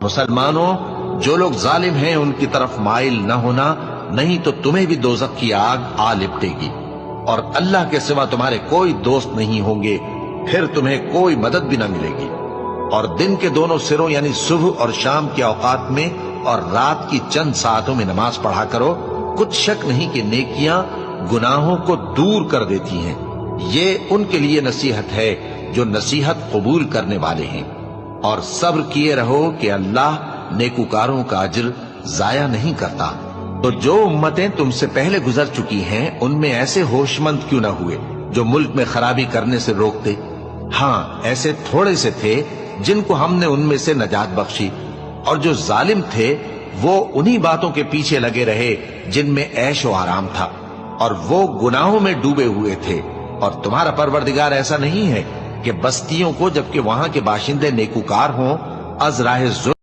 मुसलमानों, जो लोग जालिम हैं उनकी तरफ माइल न होना, नहीं तो तुम्हें भी दोजख की आग आ लिपटेगी और अल्लाह के सिवा तुम्हारे कोई दोस्त नहीं होंगे, फिर तुम्हें कोई मदद भी न मिलेगी। और दिन के दोनों सिरों यानी सुबह और शाम के औकात में और रात की चंद सातों में नमाज पढ़ा करो। कुछ शक नहीं कि नेकियां गुनाहों को दूर कर देती हैं। ये उनके लिए नसीहत है जो नसीहत कबूल करने वाले हैं। और सब्र किए रहो कि अल्लाह नेकुकारों का अज्र जाया नहीं करता। तो जो उम्मतें तुमसे पहले गुजर चुकी हैं, उनमें ऐसे होशमंद क्यों न हुए जो मुल्क में खराबी करने से रोकते। हाँ, ऐसे थोड़े से थे जिनको हमने उनमें से नजात बख्शी, और जो जालिम थे वो उन्हीं बातों के पीछे लगे रहे जिनमें ऐशो आराम था, और वो गुनाहों में डूबे हुए थे। और तुम्हारा परवरदिगार ऐसा नहीं है कि बस्तियों को, जबकि वहां के बाशिंदे नेकुकार हों, अज़राहे